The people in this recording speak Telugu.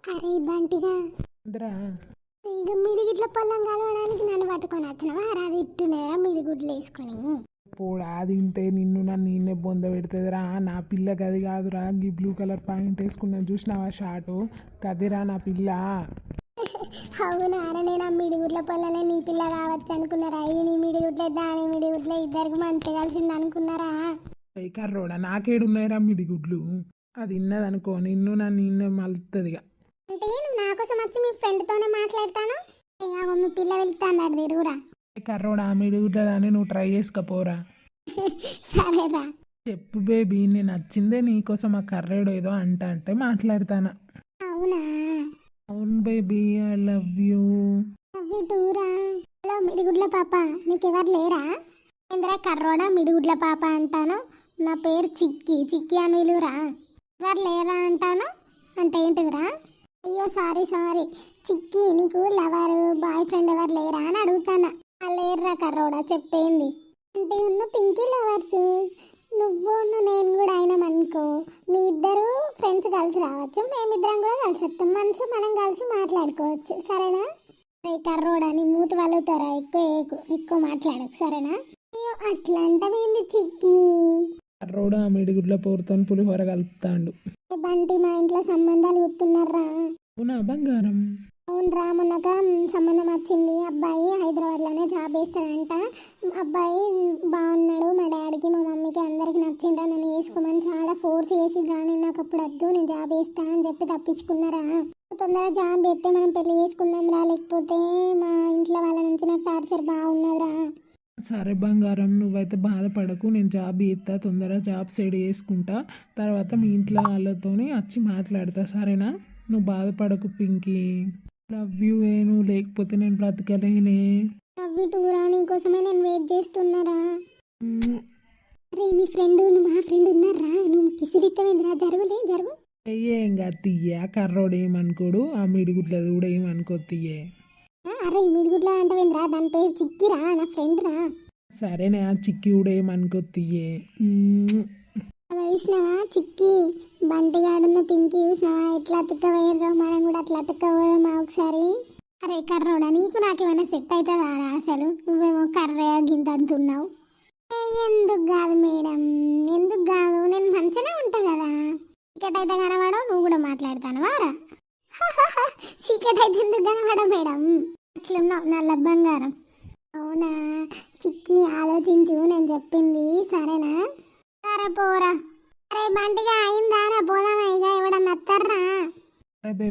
అరే బంటిగా ఇంద్రా ఇక మిడిగిట్ల పొలం కలవడానికి నన్ను పట్టుకొని వచ్చినవా అది ఇట్టునేరా మిడిగుడ్లు వేసుకొని పోడా తింటే నిన్ను నన్ను నిన్నే బొంద పెడుతుందిరా. నా పిల్లకి అది కాదురా, ఈ బ్లూ కలర్ పాయింట్ వేసుకున్నాను చూసినావా షార్టు, కదిరా నా పిల్ల. అవునారా నేను ఆ మిడిగుడ్ల పొలనే నీ పిల్ల కావచ్చు అనుకున్నారా? ఈ నీ మిడిగుడ్లే దాని మిడిగుడ్లే ఇద్దరికి మంచి కలిసింది అనుకున్నారా? కర్రోడా నాకేడున్నాయిరా మిడిగుడ్లు, అది ఇన్నదనుకో నిన్ను నన్ను నిన్నే మలుతుందిగా. అంటే నువ్వు నా కోసం వచ్చి మీ ఫ్రెండ్తోనే మాట్లాడతాను. మీ పిల్ల వెళ్తాను తిరుగురా. కర్రోడా మిడిగుడ్లదాన్ని నువ్వు ట్రై చేసుకపోరా. సరేరా చెప్పు బేబీ, నేను నచ్చిందే నీకోసం ఆ కర్రేడు ఏదో అంటే మాట్లాడతాను. అవునా? అవును baby, I love you. Love you టూరా. హలో మిడిగుడ్ల పాప, మీకు ఎవరు లేరా? ఏంద్రా కర్రోడా మిడిగుడ్ల పాప అంటాను. నా పేరు చిక్కి, చిక్కి అని విలువరా. ఎవరు లేరా అంటాను అంటే ఏంటిదిరా? అయ్యో సారీ సారీ చిక్కి, నీకు లవర్ బాయ్ ఫ్రెండ్ ఎవరు లేరా అని అడుగుతాను. లేరురా కర్రోడా, చెప్పేంది అంటే ఉన్న పింకీ లవర్స్ నువ్వు నేను కూడా అయినాం అనుకో, మీ ఇద్దరు ఫ్రెండ్స్ కలిసి రావచ్చు, మేమిద్దరం కూడా కలిసి వస్తాం, మంచిగా మనం కలిసి మాట్లాడుకోవచ్చు, సరేనా? రే కర్రోడా నీ మూతి వాళ్ళుతారా, ఎక్కువ మాట్లాడకు సరేనా? అయ్యో అట్లా అంటవేంది చిక్కి? కర్రోడు ఆ మిడిగుడ్ల పోరుతో పులిహోర కలుపుతాండు. బంటి మా ఇంట్లో సంబంధాలు గుర్తున్నారా? అవునా బంగారం? అవునరా, మొన్నక సంబంధం వచ్చింది. అబ్బాయి హైదరాబాద్లోనే జాబ్ చేస్తాడంట. అబ్బాయి బాగున్నాడు, మా డాడీకి మా మమ్మీకి అందరికి నచ్చిండ్రా, నన్ను వేసుకోమని చాలా ఫోర్స్ చేసిండ్రా. నేను నాకు అప్పుడు వద్దు నేను జాబ్ చేస్తా అని చెప్పి తప్పించుకున్నారా. తొందరగా జాబ్ చేస్తే మనం పెళ్లి చేసుకుందాం రా, లేకపోతే మా ఇంట్లో వాళ్ళ నుంచి నాకు టార్చర్ బాగున్నదిరా. సరే బంగారం, నువ్వైతే బాధపడకు, నేను జాబ్ చేస్తా, తొందరగా జాబ్ సెట్ చేసుకుంటా, తర్వాత మీ ఇంట్లో వాళ్ళతోని వచ్చి మాట్లాడతా, సరేనా? నువ్వు బాధపడకు పింకీ. Love you. నువ్వు లేకపోతే నేను బ్రతకలేనే. లవ్ యూ టూరా, నీకోసమే నేను వెయిట్ చేస్తున్నారా. మ్మ్. అరే మీ ఫ్రెండ్ మా ఫ్రెండ్ ఉన్నారా, నువ్వు కిసిరిత్తమేంద్రా, జరుగు. ఏం కాదు తీయే, ఆ కర్రోడు ఏమనుకోడు, ఆ మిడిగుడ్లది కూడా ఏమనుకో తీయే. అరే మిడిగుడ్ల అంటవేంద్రా, దాని పేరు చిక్కిరా, నా ఫ్రెండ్ రా. సరేనే, ఆ చిక్కి కూడా ఏమనుకో తీయే. చూసినావా చిక్కి, బంటిగాడున్న పింకి చూసినావా ఎట్లా అతుక్కవేయర్రో, మనం కూడా అట్లా అతుక్కపోదామా ఒకసారి? అరే కర్రోడా, నీకు నాకేమైనా సెట్ అవుతుందా రా అసలు? నువ్వేమో కర్రే గింత అంటున్నావు. ఎందుకు కాదు మేడం, ఎందుకు కాదు, నేను మంచిగానే ఉంటా కదా. చీకట్ అయితే కనబడవు, నువ్వు కూడా మాట్లాడతాను వారా. చీకట్ అయితే ఎందుకు కనబడ మేడం, అట్లున్నావు నల్ల బంగారం. అవునా చిక్కి, ఆలోచించు నేను చెప్పింది, సరేనా? సరే పోరా. అరే బంటిగా అయిందా, పోదామా ఇక, ఎవడన్నా వస్తారా? అరే